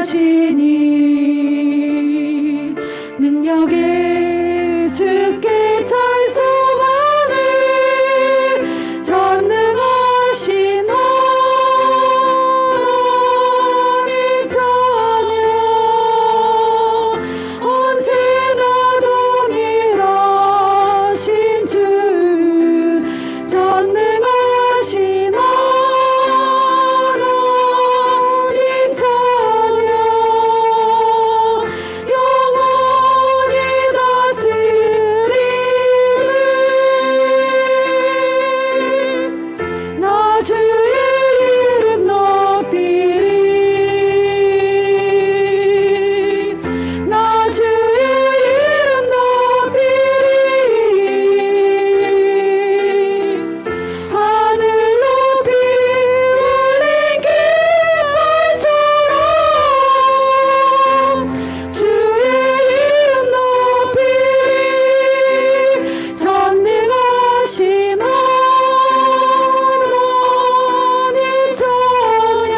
전능하시니 능력에 주께 잘 소망을 전능하신 하나님 자녀 언제나 동일하신 주 전능하신 하나님 자녀 영원히 다스리는 나 주의 이름 높이리 나 주의 이름 높이리 하늘 높이 울린 깃발처럼 주의 이름 높이리 전능하신 하나님 자녀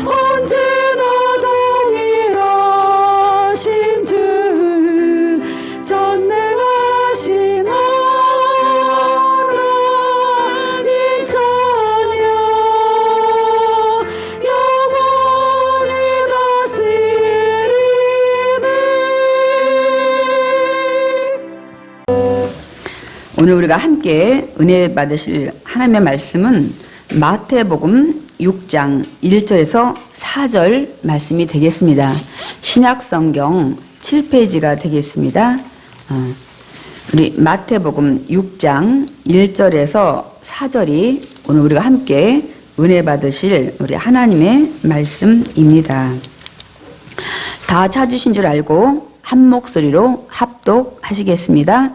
언제나 동일하신 주 전능하신 하나님 자녀 영원히 다스리는 오늘 우리가 함께 은혜 받으실 하나님의 말씀은 마태복음 6장 1절에서 4절 말씀이 되겠습니다. 신약성경 7페이지가 되겠습니다. 우리 마태복음 6장 1절에서 4절이 오늘 우리가 함께 은혜 받으실 우리 하나님의 말씀입니다. 다 찾으신 줄 알고 한 목소리로 합독하시겠습니다.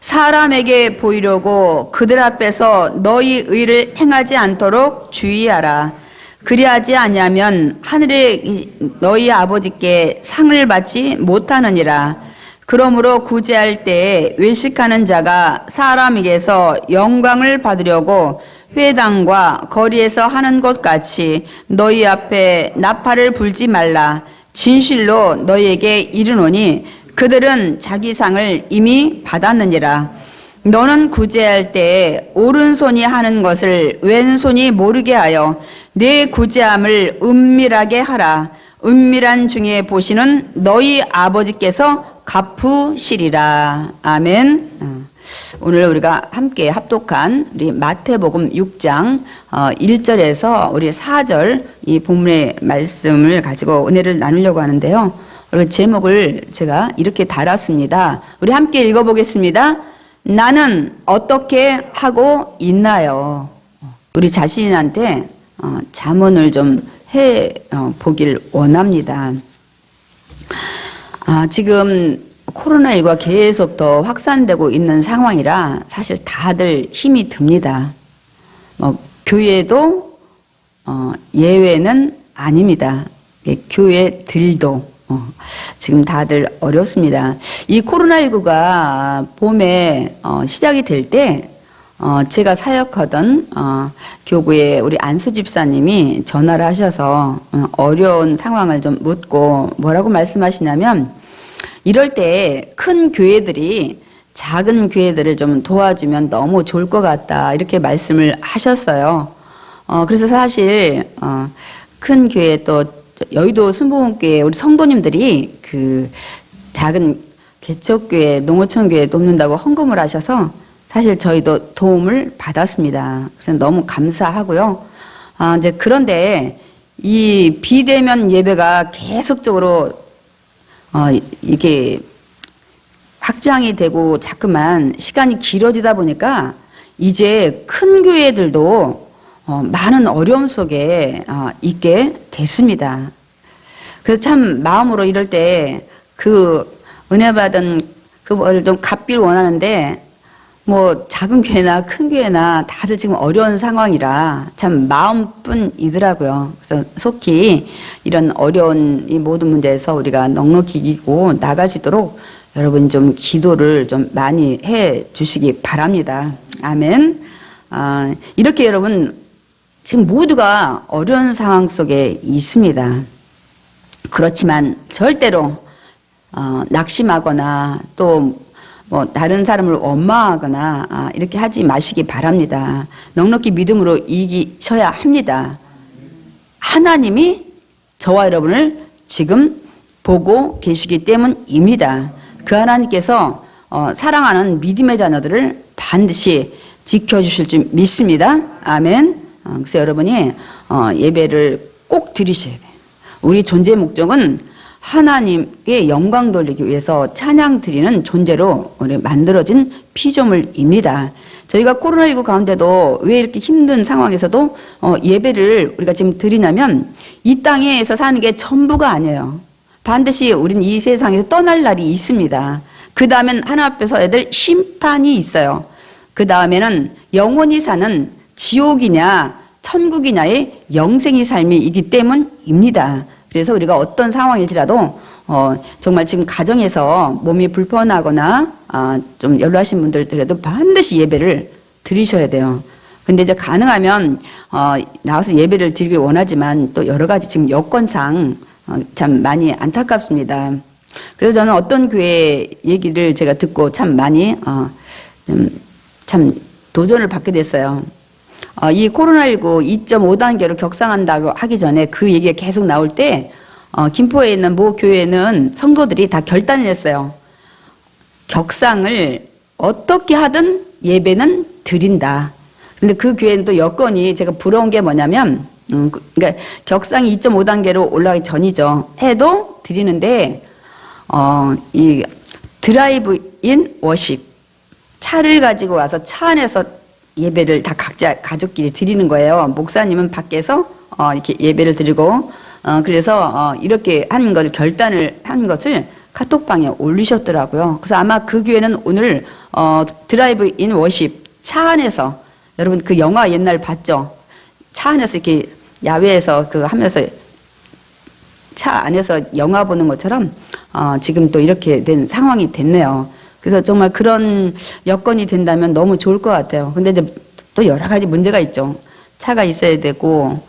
사람에게 보이려고 그들 앞에서 너희 의를 행하지 않도록 주의하라. 그리하지 아니하면 하늘에 너희 아버지께 상을 받지 못하느니라. 그러므로 구제할 때에 외식하는 자가 사람에게서 영광을 받으려고 회당과 거리에서 하는 것 같이 너희 앞에 나팔을 불지 말라. 진실로 너희에게 이르노니 그들은 자기 상을 이미 받았느니라. 너는 구제할 때에 오른손이 하는 것을 왼손이 모르게 하여 내 구제함을 은밀하게 하라. 은밀한 중에 보시는 너희 아버지께서 갚으시리라. 아멘. 오늘 우리가 함께 합독한 우리 마태복음 6장 1절에서 우리 4절 이 본문의 말씀을 가지고 은혜를 나누려고 하는데요. 제목을 제가 이렇게 달았습니다. 우리 함께 읽어보겠습니다. 나는 어떻게 하고 있나요? 우리 자신한테 자문을 좀 해보길 원합니다. 지금 코로나19가 계속 더 확산되고 있는 상황이라 사실 다들 힘이 듭니다. 교회도 예외는 아닙니다. 교회들도 지금 다들 어렵습니다. 이 코로나19가 봄에 시작이 될 때 제가 사역하던 교구의 우리 안수 집사님이 전화를 하셔서 어려운 상황을 좀 묻고 뭐라고 말씀하시냐면 이럴 때 큰 교회들이 작은 교회들을 좀 도와주면 너무 좋을 것 같다 이렇게 말씀을 하셨어요. 그래서 사실 큰 교회 또 여의도 순복음교회 우리 성도님들이 그 작은 개척교회 농어촌교회 돕는다고 헌금을 하셔서 사실 저희도 도움을 받았습니다. 그래서 너무 감사하고요. 이제 그런데 이 비대면 예배가 계속적으로 이게 확장이 되고 자꾸만 시간이 길어지다 보니까 이제 큰 교회들도 많은 어려움 속에 있게 됐습니다. 그래서 참 마음으로 이럴 때 그 은혜 받은 그걸 좀 갚기를 원하는데 뭐 작은 교회나 큰 교회나 다들 지금 어려운 상황이라 참 마음뿐이더라고요. 그래서 속히 이런 어려운 이 모든 문제에서 우리가 넉넉히 이기고 나갈 수 있도록 여러분 좀 기도를 좀 많이 해 주시기 바랍니다. 아멘. 이렇게 여러분 지금 모두가 어려운 상황 속에 있습니다. 그렇지만 절대로 낙심하거나 또 뭐 다른 사람을 원망하거나 이렇게 하지 마시기 바랍니다. 넉넉히 믿음으로 이기셔야 합니다. 하나님이 저와 여러분을 지금 보고 계시기 때문입니다. 그 하나님께서 사랑하는 믿음의 자녀들을 반드시 지켜주실 줄 믿습니다. 아멘. 그래서 여러분이 예배를 꼭 드리셔야 돼요. 우리 존재의 목적은 하나님께 영광 돌리기 위해서 찬양 드리는 존재로 우리 만들어진 피조물입니다. 저희가 코로나19 가운데도 왜 이렇게 힘든 상황에서도 예배를 우리가 지금 드리냐면 이 땅에서 사는 게 전부가 아니에요. 반드시 우린 이 세상에서 떠날 날이 있습니다. 그 다음엔 하나님 앞에서 애들 심판이 있어요. 그 다음에는 영원히 사는 지옥이냐 천국이냐의 영생의 삶이기 때문입니다. 그래서 우리가 어떤 상황일지라도 정말 지금 가정에서 몸이 불편하거나 좀 연로하신 분들이라도 반드시 예배를 드리셔야 돼요. 근데 이제 가능하면 나와서 예배를 드리길 원하지만 또 여러 가지 지금 여건상 참 많이 안타깝습니다. 그래서 저는 어떤 교회 얘기를 제가 듣고 참 많이 참 도전을 받게 됐어요. 이 코로나19 2.5단계로 격상한다고 하기 전에 그 얘기가 계속 나올 때 김포에 있는 모 교회는 성도들이 다 결단을 했어요. 격상을 어떻게 하든 예배는 드린다. 근데 그 교회는 또 여건이 제가 부러운 게 뭐냐면 그러니까 격상이 2.5단계로 올라가기 전이죠. 해도 드리는데 이 드라이브인 워십 차를 가지고 와서 차 안에서 예배를 다 각자 가족끼리 드리는 거예요. 목사님은 밖에서 이렇게 예배를 드리고 그래서 이렇게 하는 걸 결단을 한 것을 카톡방에 올리셨더라고요. 그래서 아마 그 교회는 오늘 드라이브인 워십 차 안에서 여러분 그 영화 옛날 봤죠? 차 안에서 이렇게 야외에서 그 하면서 차 안에서 영화 보는 것처럼 지금 또 이렇게 된 상황이 됐네요. 그래서 정말 그런 여건이 된다면 너무 좋을 것 같아요. 근데 이제 또 여러 가지 문제가 있죠. 차가 있어야 되고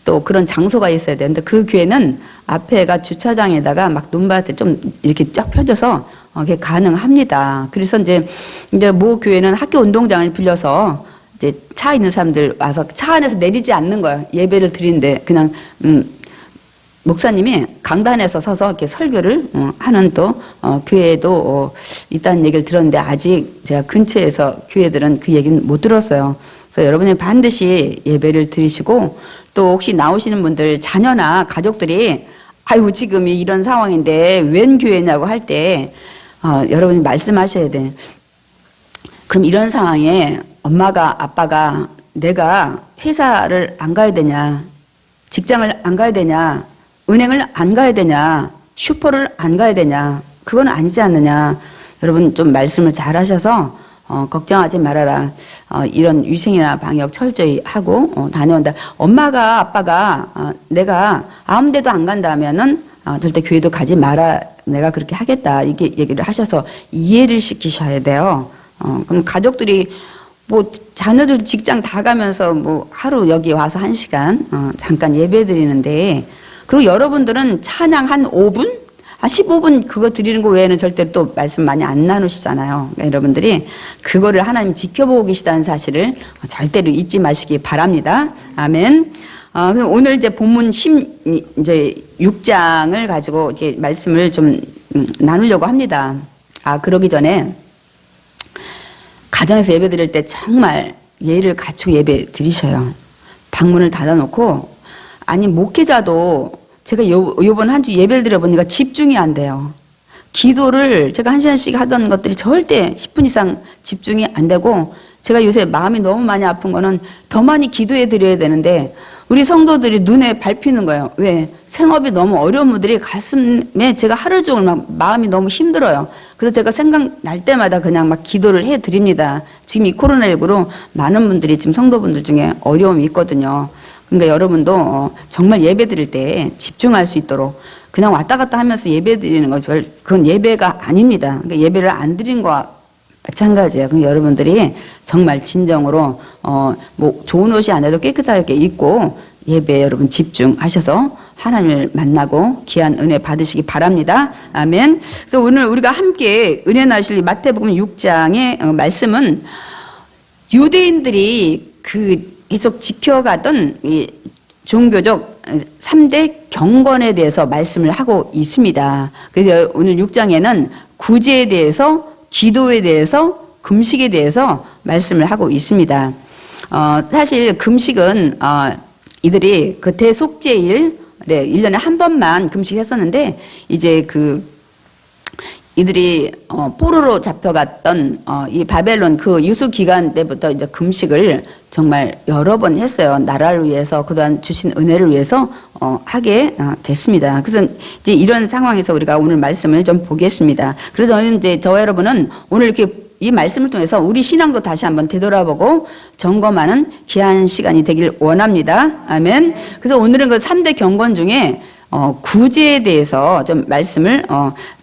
또 그런 장소가 있어야 되는데 그 교회는 앞에가 주차장에다가 막 논밭에 좀 이렇게 쫙 펴져서 그게 가능합니다. 그래서 이제 모 교회는 학교 운동장을 빌려서 이제 차 있는 사람들 와서 차 안에서 내리지 않는 거예요. 예배를 드리는데 그냥 목사님이 강단에서 서서 이렇게 설교를 하는 또 교회도 있다는 얘기를 들었는데 아직 제가 근처에서 교회들은 그 얘기는 못 들었어요. 그래서 여러분이 반드시 예배를 드리시고 또 혹시 나오시는 분들 자녀나 가족들이 아유 지금 이런 상황인데 웬 교회냐고 할 때 여러분이 말씀하셔야 돼. 그럼 이런 상황에 엄마가 아빠가 내가 회사를 안 가야 되냐 직장을 안 가야 되냐 은행을 안 가야 되냐 슈퍼를 안 가야 되냐 그건 아니지 않느냐. 여러분 좀 말씀을 잘 하셔서 걱정하지 말아라. 이런 위생이나 방역 철저히 하고 다녀온다. 엄마가 아빠가 내가 아무 데도 안 간다 하면은 절대 교회도 가지 마라. 내가 그렇게 하겠다. 이렇게 얘기를 하셔서 이해를 시키셔야 돼요. 그럼 가족들이 뭐 자녀들 직장 다 가면서 뭐 하루 여기 와서 1시간 잠깐 예배 드리는데 그리고 여러분들은 찬양 한 5분? 한 15분 그거 드리는 거 외에는 절대로 또 말씀 많이 안 나누시잖아요. 그러니까 여러분들이 그거를 하나님 지켜보고 계시다는 사실을 절대로 잊지 마시기 바랍니다. 아멘. 그럼 오늘 이제 본문 이제 6장을 가지고 이렇게 말씀을 좀 나누려고 합니다. 그러기 전에 가정에서 예배 드릴 때 정말 예의를 갖추고 예배 드리셔요. 방문을 닫아놓고 아니 목회자도 제가 요번 한 주 예배를 드려보니까 집중이 안 돼요. 기도를 제가 1시간씩 하던 것들이 절대 10분 이상 집중이 안 되고 제가 요새 마음이 너무 많이 아픈 거는 더 많이 기도해 드려야 되는데 우리 성도들이 눈에 밟히는 거예요. 왜? 생업이 너무 어려운 분들이 가슴에 제가 하루 종일 막 마음이 너무 힘들어요. 그래서 제가 생각날 때마다 그냥 막 기도를 해 드립니다. 지금 이 코로나19로 많은 분들이 지금 성도분들 중에 어려움이 있거든요. 그러니까 여러분도 정말 예배 드릴 때 집중할 수 있도록 그냥 왔다 갔다 하면서 예배 드리는 건 그건 예배가 아닙니다. 그러니까 예배를 안 드린 거와 마찬가지예요. 그럼 여러분들이 정말 진정으로 뭐 좋은 옷이 아니라도 깨끗하게 입고 예배에 여러분 집중하셔서 하나님을 만나고 귀한 은혜 받으시기 바랍니다. 아멘. 그래서 오늘 우리가 함께 은혜 나실 마태복음 6장의 말씀은 유대인들이 계속 지켜가던 이 종교적 3대 경건에 대해서 말씀을 하고 있습니다. 그래서 오늘 6장에는 구제에 대해서, 기도에 대해서, 금식에 대해서 말씀을 하고 있습니다. 사실 금식은 이들이 그 대속죄일, 네, 1년에 한 번만 금식했었는데 이제 이들이 포로로 잡혀갔던 이 바벨론 그 유수 기간 때부터 이제 금식을 정말 여러 번 했어요. 나라를 위해서, 그동안 주신 은혜를 위해서 하게 됐습니다. 그래서 이제 이런 상황에서 우리가 오늘 말씀을 좀 보겠습니다. 그래서 저는 이제 저와 여러분은 오늘 이렇게 이 말씀을 통해서 우리 신앙도 다시 한번 되돌아보고 점검하는 귀한 시간이 되길 원합니다. 아멘. 그래서 오늘은 그 3대 경건 중에 구제에 대해서 좀 말씀을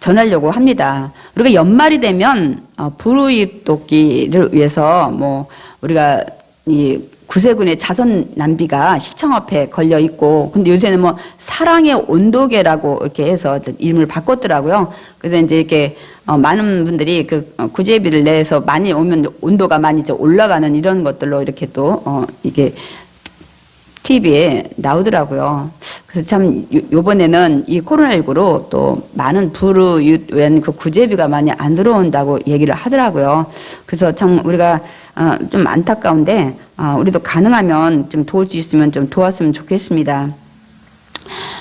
전하려고 합니다. 우리가 연말이 되면 불우입 돕기를 위해서 뭐 우리가 이 구세군의 자선 낭비가 시청 앞에 걸려 있고, 근데 요새는 뭐 사랑의 온도계라고 이렇게 해서 이름을 바꿨더라고요. 그래서 이제 이렇게 많은 분들이 그 구제비를 내서 많이 오면 온도가 많이 이제 올라가는 이런 것들로 이렇게 또 이게 TV에 나오더라고요. 그래서 참 요번에는 이 코로나19로 또 많은 불우유엔 그 구제비가 많이 안 들어온다고 얘기를 하더라고요. 그래서 참 우리가 좀 안타까운데 우리도 가능하면 좀 도울 수 있으면 좀 도왔으면 좋겠습니다.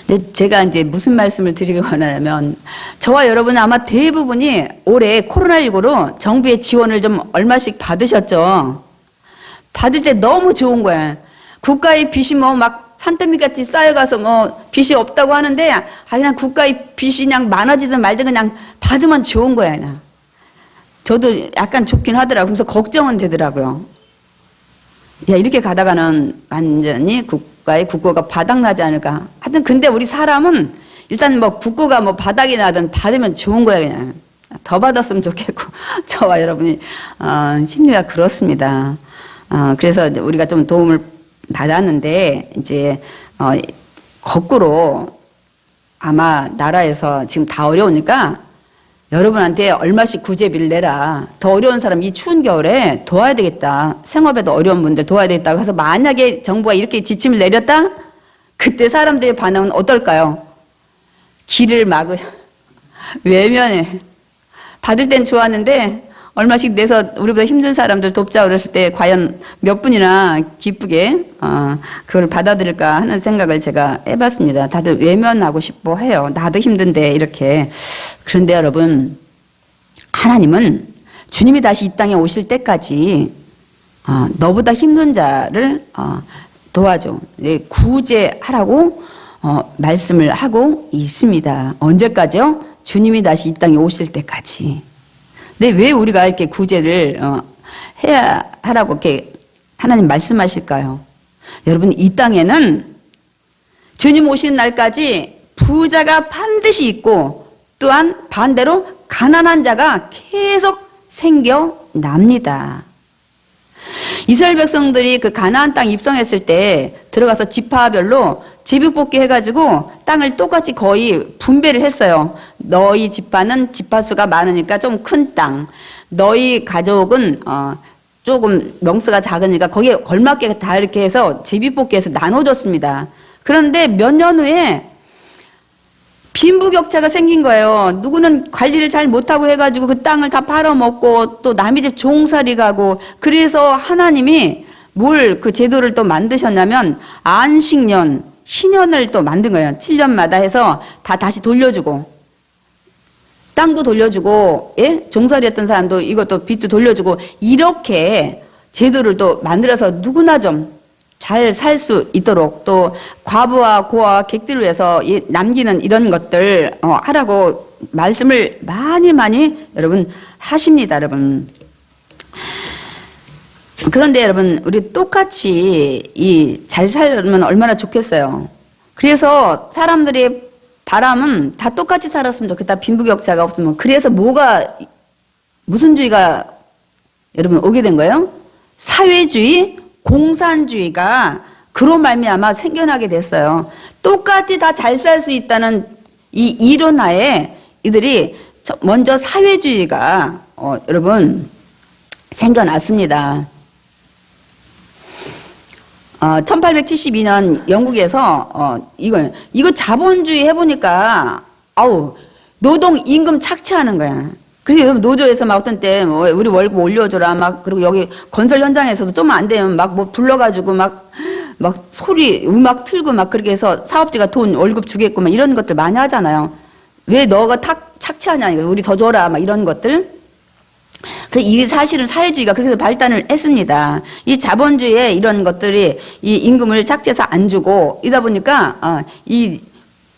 근데 제가 이제 무슨 말씀을 드리기 원하냐면, 저와 여러분 아마 대부분이 올해 코로나19로 정부의 지원을 좀 얼마씩 받으셨죠. 받을 때 너무 좋은 거야. 국가의 빚이 뭐 막 산더미 같이 쌓여가서 뭐 빚이 없다고 하는데, 그냥 국가의 빚이 그냥 많아지든 말든 그냥 받으면 좋은 거야, 그냥. 저도 약간 좋긴 하더라고요. 그래서 걱정은 되더라고요. 야, 이렇게 가다가는 완전히 국고가 바닥나지 않을까. 하여튼 근데 우리 사람은 일단 뭐 국고가 뭐 바닥이 나든 받으면 좋은 거야, 그냥. 더 받았으면 좋겠고. 저와 여러분이 심리가 그렇습니다. 그래서 우리가 좀 도움을 받았는데 이제 거꾸로 아마 나라에서 지금 다 어려우니까 여러분한테 얼마씩 구제비를 내라. 더 어려운 사람 이 추운 겨울에 도와야 되겠다. 생업에도 어려운 분들 도와야 되겠다. 그래서 만약에 정부가 이렇게 지침을 내렸다? 그때 사람들의 반응은 어떨까요? 길을 막으려. 외면해. 받을 땐 좋았는데 얼마씩 내서 우리보다 힘든 사람들 돕자 그랬을 때 과연 몇 분이나 기쁘게 그걸 받아들일까 하는 생각을 제가 해봤습니다. 다들 외면하고 싶어 해요. 나도 힘든데 이렇게. 그런데 여러분, 하나님은 주님이 다시 이 땅에 오실 때까지 너보다 힘든 자를 도와줘. 구제하라고 말씀을 하고 있습니다. 언제까지요? 주님이 다시 이 땅에 오실 때까지. 근데 왜 우리가 이렇게 구제를 해야 하라고 이렇게 하나님 말씀하실까요? 여러분, 이 땅에는 주님 오시는 날까지 부자가 반드시 있고, 또한 반대로 가난한 자가 계속 생겨납니다. 이스라엘 백성들이 그 가나안 땅 입성했을 때 들어가서 지파별로 제비뽑기 해가지고 땅을 똑같이 거의 분배를 했어요. 너희 지파는 지파수가 많으니까 좀 큰 땅, 너희 가족은 조금 명수가 작으니까 거기에 걸맞게 다 이렇게 해서 제비뽑기해서 나눠줬습니다. 그런데 몇 년 후에 빈부격차가 생긴 거예요. 누구는 관리를 잘 못하고 해가지고 그 땅을 다 팔아먹고 또 남의 집 종살이 가고, 그래서 하나님이 뭘 그 제도를 또 만드셨냐면 안식년, 희년을 또 만든 거예요. 7년마다 해서 다 다시 돌려주고, 땅도 돌려주고, 예? 종살이 했던 사람도 이것도 빚도 돌려주고, 이렇게 제도를 또 만들어서 누구나 좀 잘 살 수 있도록, 또 과부와 고아와 객들을 위해서 남기는 이런 것들 하라고 말씀을 많이 여러분 하십니다, 여러분. 그런데 여러분, 우리 똑같이 잘 살면 얼마나 좋겠어요. 그래서 사람들의 바람은 다 똑같이 살았으면 좋겠다. 빈부격차가 없으면. 그래서 무슨 주의가 여러분 오게 된 거예요. 사회주의, 공산주의가 그로 말미암아 생겨나게 됐어요. 똑같이 다 잘 살 수 있다는 이 이론하에 이들이 먼저 사회주의가 여러분 생겨났습니다. 1872년 영국에서 이거 자본주의 해보니까 노동 임금 착취하는 거야. 그래서 여러분 노조에서 막 어떤 때 뭐 우리 월급 올려줘라 막 그리고 여기 건설 현장에서도 좀 안 되면 막 뭐 불러가지고 막 소리 음악 틀고 막 그렇게 해서 사업주가 돈 월급 주겠고 막 이런 것들 많이 하잖아요. 왜 너가 착취하냐 이거 우리 더 줘라 막 이런 것들. 그래서 이게 사실은 사회주의가 그렇게 발단을 했습니다. 이 자본주의의 이런 것들이 이 임금을 착취해서 안 주고 이러다 보니까 이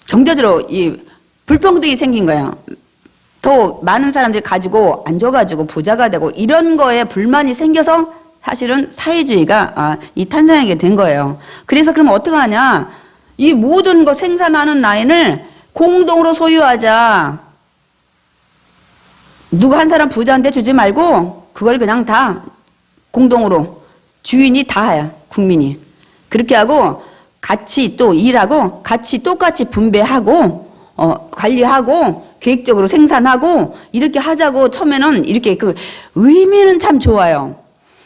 경제적으로 이 불평등이 생긴 거예요. 더 많은 사람들이 가지고 안 줘가지고 부자가 되고 이런 거에 불만이 생겨서 사실은 사회주의가 이 탄생하게 된 거예요. 그래서 그러면 어떻게 하냐? 이 모든 거 생산하는 라인을 공동으로 소유하자. 누구 한 사람 부자한테 주지 말고 그걸 그냥 다 공동으로 주인이 다 해야 국민이. 그렇게 하고 같이 또 일하고 같이 똑같이 분배하고 관리하고 계획적으로 생산하고 이렇게 하자고 처음에는 이렇게 그 의미는 참 좋아요.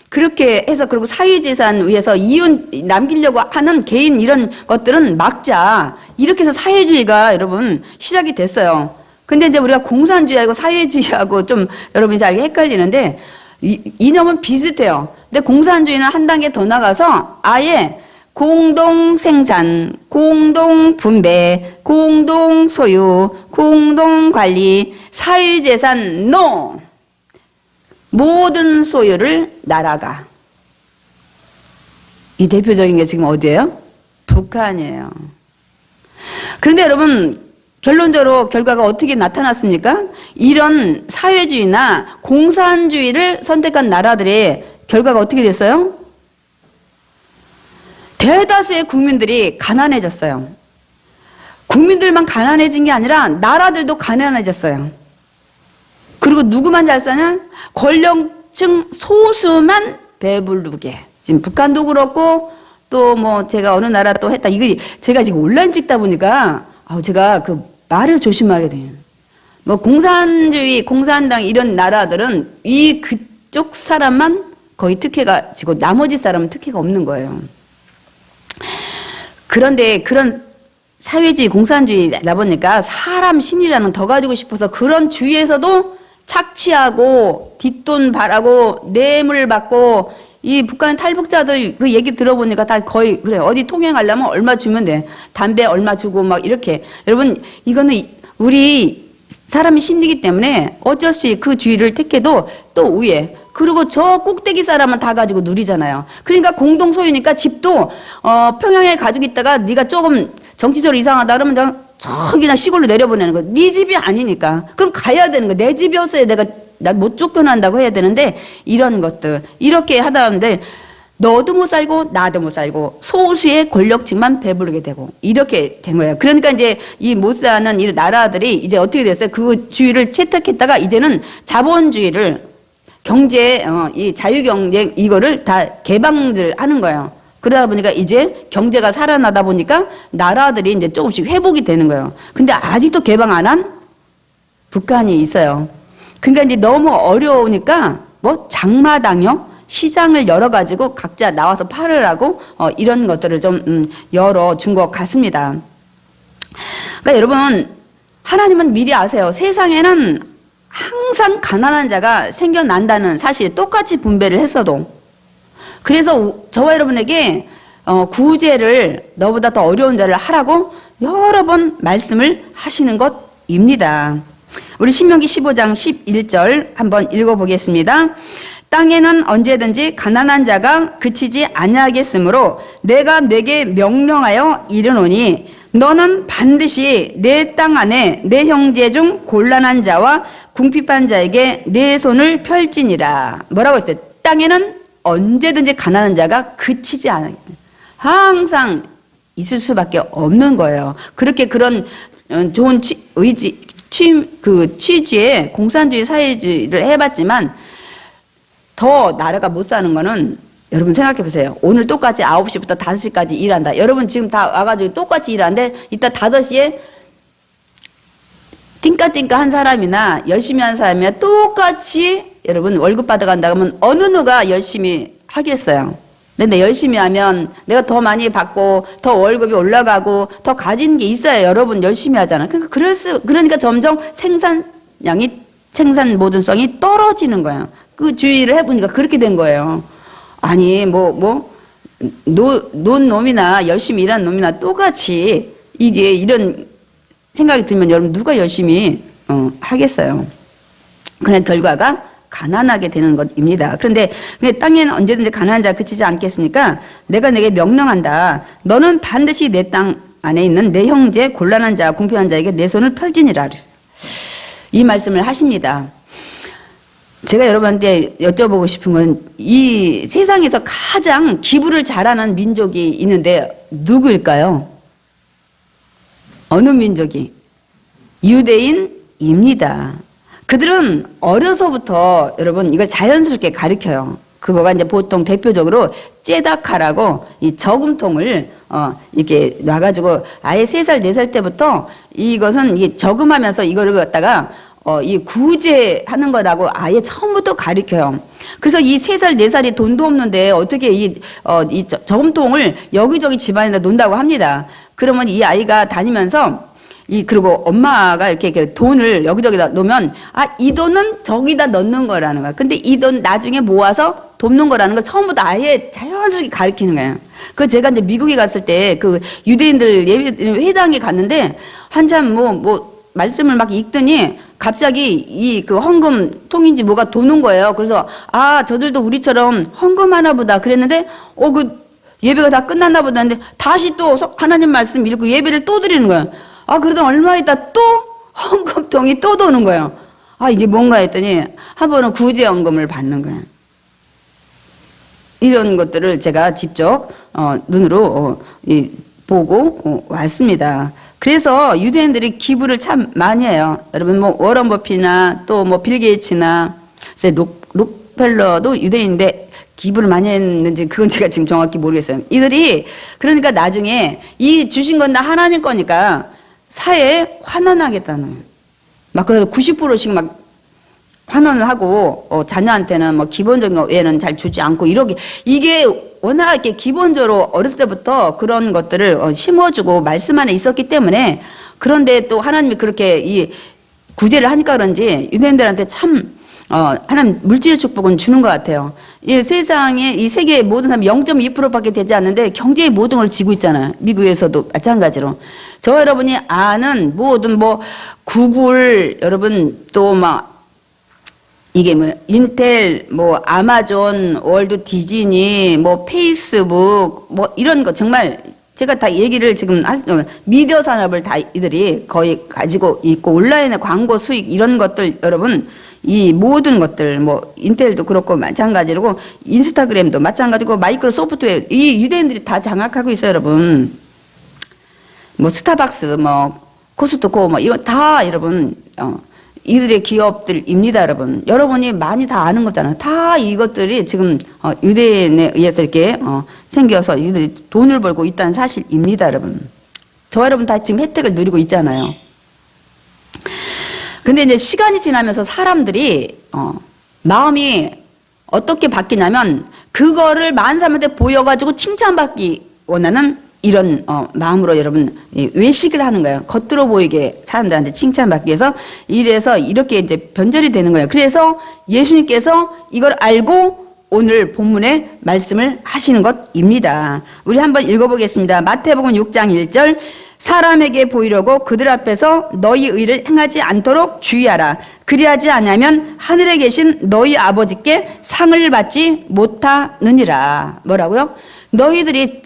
그렇게 해서 그리고 사유재산 위해서 이윤 남기려고 하는 개인 이런 것들은 막자. 이렇게 해서 사회주의가 여러분 시작이 됐어요. 근데 이제 우리가 공산주의하고 사회주의하고 좀 여러분이 잘 헷갈리는데 이념은 비슷해요. 근데 공산주의는 한 단계 더 나가서 아예 공동 생산, 공동 분배, 공동 소유, 공동 관리, 사유재산 NO! 모든 소유를 나라가. 이 대표적인 게 지금 어디예요? 북한이에요. 그런데 여러분 결론적으로 결과가 어떻게 나타났습니까? 이런 사회주의나 공산주의를 선택한 나라들의 결과가 어떻게 됐어요? 대다수의 국민들이 가난해졌어요. 국민들만 가난해진 게 아니라 나라들도 가난해졌어요. 그리고 누구만 잘 사냐? 권력층 소수만 배부르게. 지금 북한도 그렇고 또 뭐 제가 어느 나라 또 했다. 이거 제가 지금 온라인 찍다 보니까 제가 그 말을 조심하게 돼요. 뭐 공산주의, 공산당 이런 나라들은 이 그쪽 사람만 거의 특혜가 지고 나머지 사람은 특혜가 없는 거예요. 그런데 그런 사회주의, 공산주의다 보니까 사람 심리라는 더 가지고 싶어서 그런 주의에서도 착취하고 뒷돈 바라고 뇌물 받고 이 북한 탈북자들 그 얘기 들어보니까 다 거의 그래. 어디 통행하려면 얼마 주면 돼. 담배 얼마 주고 막 이렇게. 여러분 이거는 우리 사람이 심리기 때문에 어쩔 수 없이 그 주의를 택해도 또 위에. 그리고 저 꼭대기 사람은 다 가지고 누리잖아요. 그러니까 공동 소유니까 집도 평양에 가지고 있다가 네가 조금 정치적으로 이상하다 그러면 저기나 시골로 내려보내는 거. 네 집이 아니니까. 그럼 가야 되는 거. 내 집이었어야 내가 나 못 쫓겨난다고 해야 되는데 이런 것들 이렇게 하다 하는데 너도 못 살고 나도 못 살고 소수의 권력층만 배부르게 되고 이렇게 된 거예요. 그러니까 이제 이 못 사는 이 나라들이 이제 어떻게 됐어요? 그 주의를 채택했다가 이제는 자본주의를 경제 이 자유경제 이거를 다 개방을 하는 거예요. 그러다 보니까 이제 경제가 살아나다 보니까 나라들이 이제 조금씩 회복이 되는 거예요. 근데 아직도 개방 안 한 북한이 있어요. 그러니까 이제 너무 어려우니까 뭐 장마당요 시장을 열어가지고 각자 나와서 팔으라고 이런 것들을 좀 열어준 것 같습니다. 그러니까 여러분 하나님은 미리 아세요. 세상에는 항상 가난한 자가 생겨난다는 사실 똑같이 분배를 했어도 그래서 저와 여러분에게 구제를 너보다 더 어려운 자를 하라고 여러 번 말씀을 하시는 것입니다. 우리 신명기 15장 11절 한번 읽어보겠습니다. 땅에는 언제든지 가난한 자가 그치지 아니하겠으므로 내가 네게 명령하여 이르노니 너는 반드시 내 땅 안에 내 형제 중 곤란한 자와 궁핍한 자에게 내 손을 펼지니라. 뭐라고 했어요? 땅에는 언제든지 가난한 자가 그치지 않아요. 항상 있을 수밖에 없는 거예요. 그렇게 그런 좋은 취지에 공산주의 사회주의를 해봤지만 더 나라가 못 사는 거는 여러분 생각해 보세요. 오늘 똑같이 9시부터 5시까지 일한다. 여러분 지금 다 와가지고 똑같이 일하는데 이따 5시에 띵까띵까 한 사람이나 열심히 한 사람이나 똑같이 여러분 월급 받아간다 그러면 어느 누가 열심히 하겠어요? 근데 열심히 하면 내가 더 많이 받고 더 월급이 올라가고 더 가진 게 있어야 여러분 열심히 하잖아. 그러니까 점점 생산 모든성이 떨어지는 거예요. 그 주의를 해보니까 그렇게 된 거예요. 아니 논 놈이나 열심히 일하는 놈이나 똑같이 이게 이런 생각이 들면 여러분 누가 열심히 하겠어요. 그런 결과가 가난하게 되는 것입니다. 그런데 땅에는 언제든지 가난한 자가 그치지 않겠으니까 내가 내게 명령한다. 너는 반드시 내 땅 안에 있는 내 형제 곤란한 자 궁핍한 자에게 내 손을 펼지니라. 이 말씀을 하십니다. 제가 여러분한테 여쭤보고 싶은 건 이 세상에서 가장 기부를 잘하는 민족이 있는데 누구일까요? 어느 민족이? 유대인입니다. 그들은 어려서부터 여러분 이걸 자연스럽게 가르쳐요. 그거가 이제 보통 대표적으로 째다카라고 이 저금통을 이렇게 놔가지고 아예 3살, 4살 때부터 이것은 이게 저금하면서 이거를 갖다가 이 구제하는 거라고 아예 처음부터 가르쳐요. 그래서 이 3살, 4살이 돈도 없는데 어떻게 이 저금통을 여기저기 집안에다 놓는다고 합니다. 그러면 이 아이가 다니면서 그리고 엄마가 이렇게 돈을 여기저기다 놓으면 이 돈은 저기다 넣는 거라는 거야. 근데 이 돈 나중에 모아서 돕는 거라는 걸 처음부터 아예 자연스럽게 가르치는 거예요. 그 제가 이제 미국에 갔을 때 그 유대인들 예배 회당에 갔는데 한참 말씀을 막 읽더니 갑자기 그 헌금 통인지 뭐가 도는 거예요. 그래서 저들도 우리처럼 헌금 하나 보다 그랬는데 그 예배가 다 끝났나 보다 했는데 다시 또 하나님 말씀 읽고 예배를 또 드리는 거예요. 그러다 얼마 있다 또 헌금통이 또 도는 거예요. 이게 뭔가 했더니 한 번은 구제헌금을 받는 거예요. 이런 것들을 제가 직접 눈으로 보고 왔습니다. 그래서 유대인들이 기부를 참 많이 해요. 여러분 워런 버핏이나 또 빌 게이츠나 록펠러도 유대인인데 기부를 많이 했는지 그건 제가 지금 정확히 모르겠어요. 이들이 그러니까 나중에 이 주신 건 다 하나님 거니까 사회에 환원하겠다는 거예요. 막 그래서 90%씩 막 환원을 하고 자녀한테는 기본적인 거 외에는 잘 주지 않고 이게 워낙 이렇게 기본적으로 어렸을 때부터 그런 것들을 심어주고 말씀 안에 있었기 때문에 그런데 또 하나님이 그렇게 이 구제를 하니까 그런지 유대인들한테 참 하나님 물질의 축복은 주는 것 같아요. 이 세상에 이 세계의 모든 사람이 0.2%밖에 되지 않는데 경제의 모든 걸 지고 있잖아요. 미국에서도 마찬가지로. 저 여러분이 아는 모든 구글 여러분 또 이게 인텔 아마존 월드 디즈니 페이스북 이런 거 정말 제가 다 얘기를 지금 미디어 산업을 다 이들이 거의 가지고 있고 온라인의 광고 수익 이런 것들 여러분 이 모든 것들 인텔도 그렇고 마찬가지로 인스타그램도 마찬가지고 마이크로소프트웨어 이 유대인들이 다 장악하고 있어요. 여러분 스타벅스 코스트코 이거 다 여러분 이들의 기업들입니다. 여러분이 많이 다 아는 거잖아요. 다 이것들이 지금 유대인에 의해서 이렇게 생겨서 이들이 돈을 벌고 있다는 사실입니다. 여러분 저 여러분 다 지금 혜택을 누리고 있잖아요. 근데 이제 시간이 지나면서 사람들이 마음이 어떻게 바뀌냐면 그거를 많은 사람한테 보여가지고 칭찬받기 원하는 이런 마음으로 여러분 외식을 하는 거예요. 겉으로 보이게 사람들한테 칭찬받기 위해서 이래서 이렇게 이제 변절이 되는 거예요. 그래서 예수님께서 이걸 알고 오늘 본문에 말씀을 하시는 것입니다. 우리 한번 읽어보겠습니다. 마태복음 6장 1절 사람에게 보이려고 그들 앞에서 너희 의를 행하지 않도록 주의하라. 그리하지 않으면 하늘에 계신 너희 아버지께 상을 받지 못하느니라. 뭐라고요? 너희들이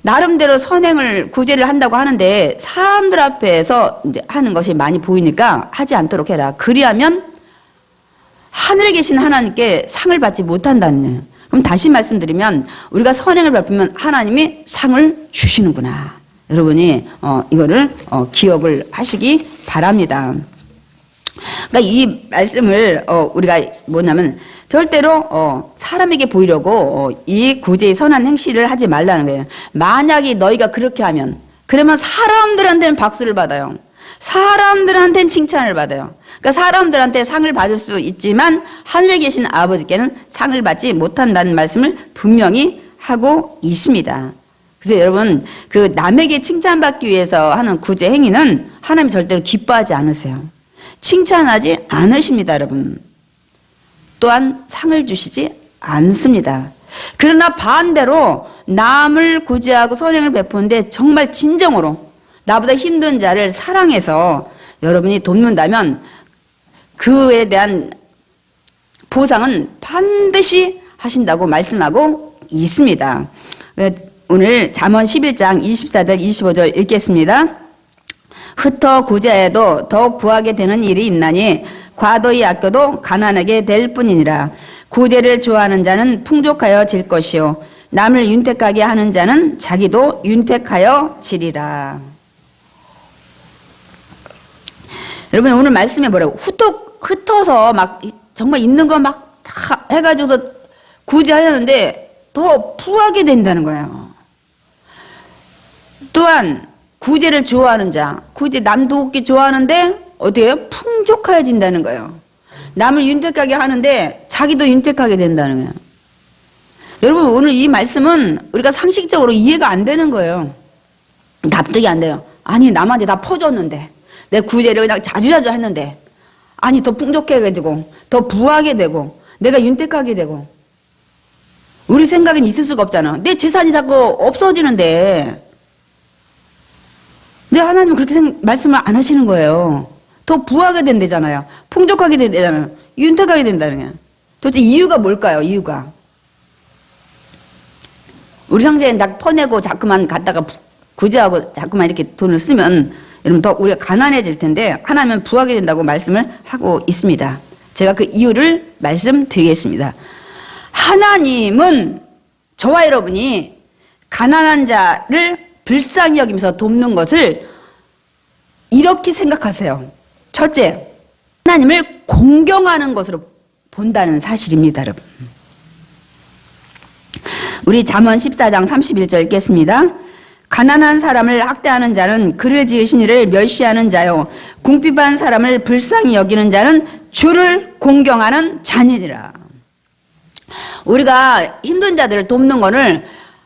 나름대로 선행을 구제를 한다고 하는데 사람들 앞에서 이제 하는 것이 많이 보이니까 하지 않도록 해라. 그리하면 하늘에 계신 하나님께 상을 받지 못한다는 거예요. 그럼 다시 말씀드리면 우리가 선행을 베푸면 하나님이 상을 주시는구나. 여러분이 이거를 기억을 하시기 바랍니다. 그러니까 이 말씀을 우리가 뭐냐면 절대로 사람에게 보이려고 이 구제의 선한 행실을 하지 말라는 거예요. 만약에 너희가 그렇게 하면 그러면 사람들한테는 박수를 받아요. 사람들한테는 칭찬을 받아요. 그러니까 사람들한테 상을 받을 수 있지만 하늘에 계신 아버지께는 상을 받지 못한다는 말씀을 분명히 하고 있습니다. 그래서 여러분 그 남에게 칭찬받기 위해서 하는 구제 행위는 하나님 절대로 기뻐하지 않으세요. 칭찬하지 않으십니다, 여러분. 또한 상을 주시지 않습니다. 그러나 반대로 남을 구제하고 선행을 베푸는데 정말 진정으로 나보다 힘든 자를 사랑해서 여러분이 돕는다면 그에 대한 보상은 반드시 하신다고 말씀하고 있습니다. 오늘 잠언 11장 24절 25절 읽겠습니다. 흩어 구제해도 더욱 부하게 되는 일이 있나니 과도히 아껴도 가난하게 될 뿐이니라. 구제를 좋아하는 자는 풍족하여 질 것이요 남을 윤택하게 하는 자는 자기도 윤택하여 지리라. 여러분 오늘 말씀에 뭐라고 흩어서 막 정말 있는 거 막 다 해가지고 구제하려는데 더 부하게 된다는 거예요. 또한 구제를 좋아하는 자, 구제 남 돕기 좋아하는데 어떻게 해요? 풍족해진다는 거예요. 남을 윤택하게 하는데 자기도 윤택하게 된다는 거예요. 여러분 오늘 이 말씀은 우리가 상식적으로 이해가 안 되는 거예요. 납득이 안 돼요. 아니 남한테 다 퍼줬는데 내 구제를 그냥 자주자주 했는데 아니 더 풍족하게 되고 더 부하게 되고 내가 윤택하게 되고 우리 생각엔 있을 수가 없잖아. 내 재산이 자꾸 없어지는데 내 하나님은 그렇게 말씀을 안 하시는 거예요. 더 부하게 된다잖아요. 풍족하게 된다잖아요. 윤택하게 된다는 거예요. 도대체 이유가 뭘까요? 이유가 우리 상자에 딱 퍼내고 자꾸만 갖다가 구제하고 자꾸만 이렇게 돈을 쓰면 여러분 더 우리가 가난해질 텐데 하나님은 부하게 된다고 말씀을 하고 있습니다. 제가 그 이유를 말씀드리겠습니다. 하나님은 저와 여러분이 가난한 자를 불쌍히 여기면서 돕는 것을 이렇게 생각하세요. 첫째, 하나님을 공경하는 것으로 본다는 사실입니다, 여러분. 우리 잠언 14장 31절 읽겠습니다. 가난한 사람을 학대하는 자는 그를 지으신 이를 멸시하는 자요 궁핍한 사람을 불쌍히 여기는 자는 주를 공경하는 자니라. 우리가 힘든 자들을 돕는 것을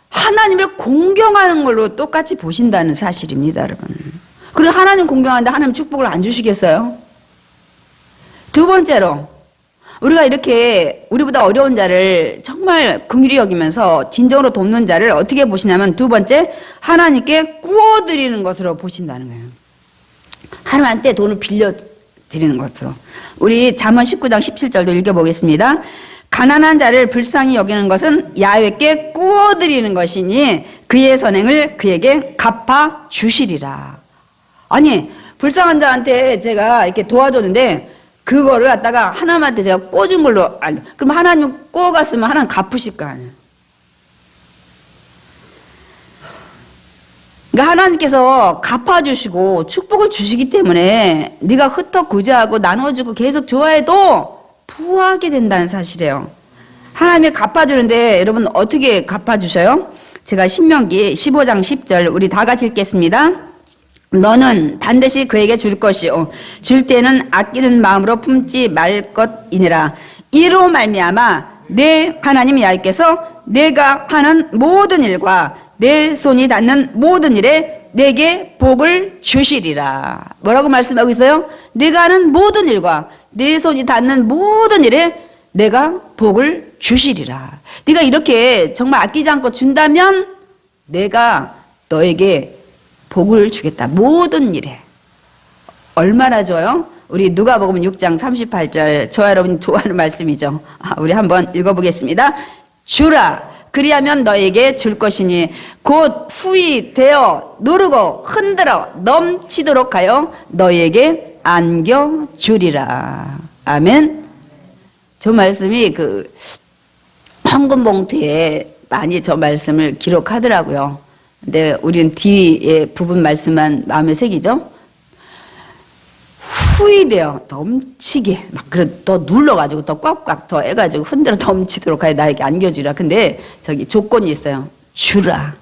하나님을 공경하는 걸로 똑같이 보신다는 사실입니다, 여러분. 그리고 하나님 공경하는데 하나님 축복을 안 주시겠어요? 두 번째로 우리가 이렇게 우리보다 어려운 자를 정말 긍휼히 여기면서 진정으로 돕는 자를 어떻게 보시냐면 두 번째, 하나님께 꾸어드리는 것으로 보신다는 거예요. 하나님한테 돈을 빌려드리는 것으로. 우리 잠언 19장 17절도 읽어보겠습니다. 가난한 자를 불쌍히 여기는 것은 야훼께 꾸어드리는 것이니 그의 선행을 그에게 갚아 주시리라. 아니 불쌍한 자한테 제가 이렇게 도와줬는데 그거를 갖다가 하나님한테 제가 꽂은 걸로 그럼 하나님 꽂았으면 하나님 갚으실 거 아니에요. 그러니까 하나님께서 갚아주시고 축복을 주시기 때문에 네가 흩어 구제하고 나눠주고 계속 좋아해도 부하게 된다는 사실이에요. 하나님이 갚아주는데 여러분 어떻게 갚아주셔요? 제가 신명기 15장 10절 우리 다 같이 읽겠습니다. 너는 반드시 그에게 줄 것이요 줄 때는 아끼는 마음으로 품지 말 것이니라. 이로 말미암아 내 하나님 야훼께서 내가 하는 모든 일과 내 손이 닿는 모든 일에 내게 복을 주시리라. 뭐라고 말씀하고 있어요? 내가 하는 모든 일과 내 손이 닿는 모든 일에 내가 복을 주시리라. 네가 이렇게 정말 아끼지 않고 준다면 내가 너에게 복을 주겠다. 모든 일에. 얼마나 줘요? 우리 누가복음 6장 38절 저와 여러분이 좋아하는 말씀이죠. 우리 한번 읽어보겠습니다. 주라 그리하면 너에게 줄 것이니 곧 후히 되어 누르고 흔들어 넘치도록 하여 너에게 안겨주리라. 아멘. 저 말씀이 그 헌금 봉투에 많이 저 말씀을 기록하더라고요. 근데 우리는 뒤에 부분 말씀만 마음에 새기죠. 후이되어 넘치게 막 그래 더 눌러가지고 더 꽉꽉 더 해가지고 흔들어 넘치도록 하여 나에게 안겨주라. 근데 저기 조건이 있어요. 주라.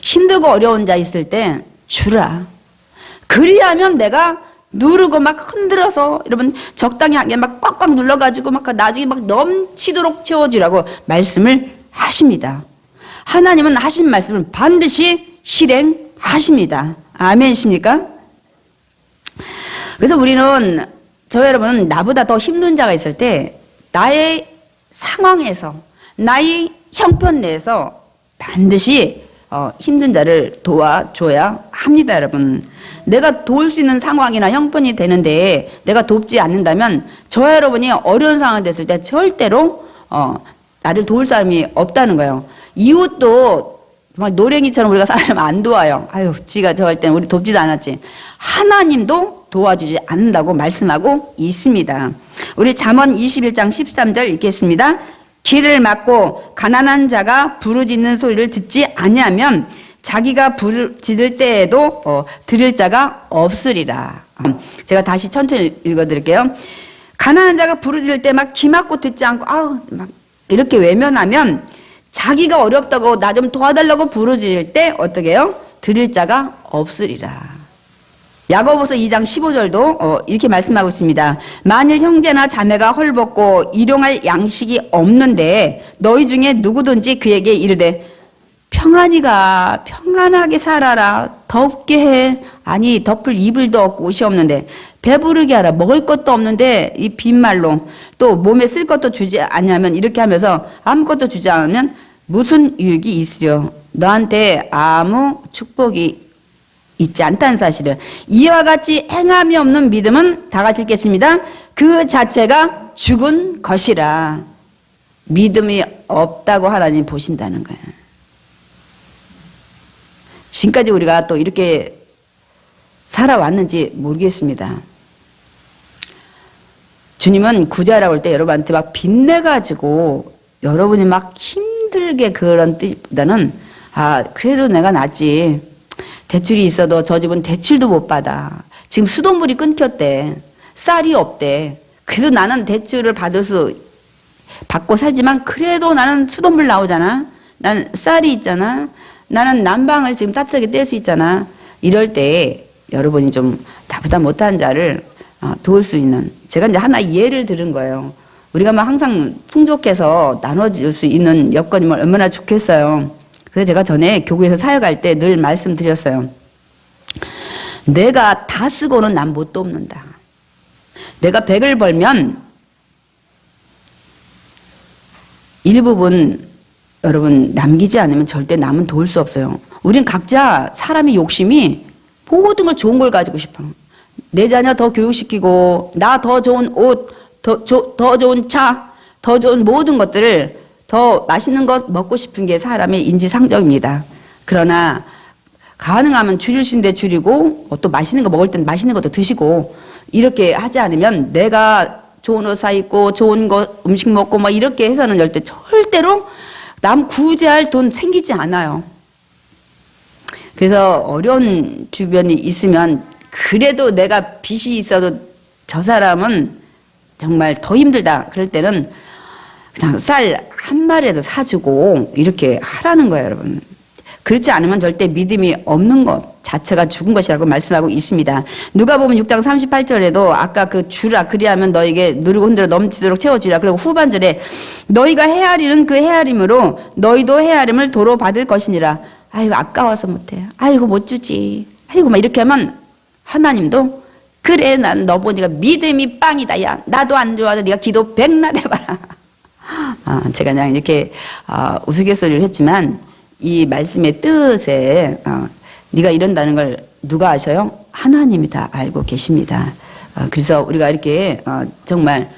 힘들고 어려운 자 있을 때 주라. 그리하면 내가 누르고 막 흔들어서 여러분 적당히 하게 막 꽉꽉 눌러가지고 막 나중에 막 넘치도록 채워주라고 말씀을 하십니다. 하나님은 하신 말씀을 반드시 실행하십니다. 아멘이십니까? 그래서 우리는 저 여러분은 나보다 더 힘든 자가 있을 때 나의 상황에서 나의 형편 내에서 반드시 힘든 자를 도와줘야 합니다, 여러분. 내가 도울 수 있는 상황이나 형편이 되는데 내가 돕지 않는다면 저 여러분이 어려운 상황이 됐을 때 절대로 나를 도울 사람이 없다는 거예요. 이웃도 정말 노랭이처럼 우리가 살아가면 안 도와요. 아유, 지가 저 할 때는 우리 돕지도 않았지. 하나님도 도와주지 않는다고 말씀하고 있습니다. 우리 잠언 21장 13절 읽겠습니다. 길을 막고 가난한 자가 부르짖는 소리를 듣지 아니하면 자기가 부르짖을 때에도 들을 자가 없으리라. 제가 다시 천천히 읽어드릴게요. 가난한 자가 부르짖을 때 막 기막고 듣지 않고 아우 막 이렇게 외면하면 자기가 어렵다고 나 좀 도와달라고 부르짖을 때 어떻게 해요? 들을 자가 없으리라. 야고보서 2장 15절도 이렇게 말씀하고 있습니다. 만일 형제나 자매가 헐벗고 일용할 양식이 없는데 너희 중에 누구든지 그에게 이르되 평안히가 평안하게 살아라 덥게 해 아니 덮을 이불도 없고 옷이 없는데 배부르게 하라 먹을 것도 없는데 이 빈말로 또 몸에 쓸 것도 주지 않으면 이렇게 하면서 아무것도 주지 않으면 무슨 유익이 있으려 너한테 아무 축복이 있지 않다는 사실을 이와 같이 행함이 없는 믿음은 다 같이 읽겠습니다. 그 자체가 죽은 것이라. 믿음이 없다고 하나님 보신다는 거예요. 지금까지 우리가 또 이렇게 살아왔는지 모르겠습니다. 주님은 구제하라고 할 때 여러분한테 막 빚내가지고 여러분이 막 힘들게 그런 뜻보다는 그래도 내가 낫지. 대출이 있어도 저 집은 대출도 못 받아. 지금 수돗물이 끊겼대. 쌀이 없대. 그래도 나는 대출을 받고 살지만 그래도 나는 수돗물 나오잖아. 난 쌀이 있잖아. 나는 난방을 지금 따뜻하게 뗄 수 있잖아. 이럴 때 여러분이 좀 나보다 못한 자를 도울 수 있는 제가 이제 하나 예를 들은 거예요. 우리가 막 항상 풍족해서 나눠줄 수 있는 여건이면 얼마나 좋겠어요. 그래서 제가 전에 교구에서 사역할 때 늘 말씀드렸어요. 내가 다 쓰고는 난 못 돕는다. 내가 100을 벌면 일부분 여러분 남기지 않으면 절대 남은 도울 수 없어요. 우린 각자 사람의 욕심이 모든 걸 좋은 걸 가지고 싶어. 내 자녀 더 교육시키고 나 더 좋은 옷, 더 좋은 차, 더 좋은 모든 것들을 더 맛있는 것 먹고 싶은 게 사람의 인지상정입니다. 그러나 가능하면 줄일 수 있는데 줄이고 또 맛있는 거 먹을 땐 맛있는 것도 드시고 이렇게 하지 않으면 내가 좋은 옷 사 입고 좋은 거 음식 먹고 막 이렇게 해서는 절대로 남 구제할 돈 생기지 않아요. 그래서 어려운 주변이 있으면 그래도 내가 빚이 있어도 저 사람은 정말 더 힘들다. 그럴 때는 그냥 쌀 한 마리라도 사주고 이렇게 하라는 거예요, 여러분. 그렇지 않으면 절대 믿음이 없는 것 자체가 죽은 것이라고 말씀하고 있습니다. 누가복음 6장 38절에도 아까 그 주라 그리하면 너에게 누르고 흔들어 넘치도록 채워주라. 그리고 후반절에 너희가 헤아리는 그 헤아림으로 너희도 헤아림을 도로 받을 것이니라. 아이고 아까워서 못해. 아이고 못 주지. 아이고 막 이렇게 하면 하나님도 그래 난 너 보니까 믿음이 빵이다. 야 나도 안 좋아도 네가 기도 백날 해봐라. 제가 그냥 이렇게 우스갯소리를 했지만 이 말씀의 뜻에 네가 이런다는 걸 누가 아셔요? 하나님이 다 알고 계십니다. 그래서 우리가 이렇게 정말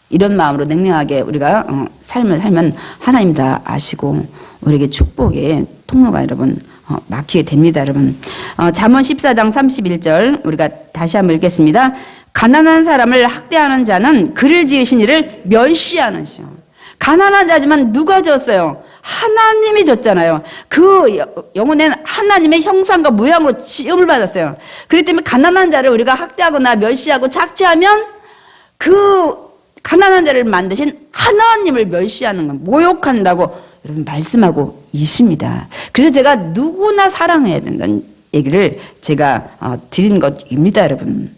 이런 마음으로 냉랭하게 우리가 삶을 살면 하나님 다 아시고 우리에게 축복의 통로가 여러분 막히게 됩니다. 여러분 잠언 14장 31절 우리가 다시 한번 읽겠습니다. 가난한 사람을 학대하는 자는 그를 지으신 이를 멸시하는 시요. 가난한 자지만 누가 지었어요? 하나님이 줬잖아요. 그 영혼에는 하나님의 형상과 모양으로 지음을 받았어요. 그렇기 때문에 가난한 자를 우리가 학대하거나 멸시하고 착취하면 그 가난한 자를 만드신 하나님을 멸시하는 건 모욕한다고 여러분 말씀하고 있습니다. 그래서 제가 누구나 사랑해야 된다는 얘기를 제가 드린 것입니다, 여러분.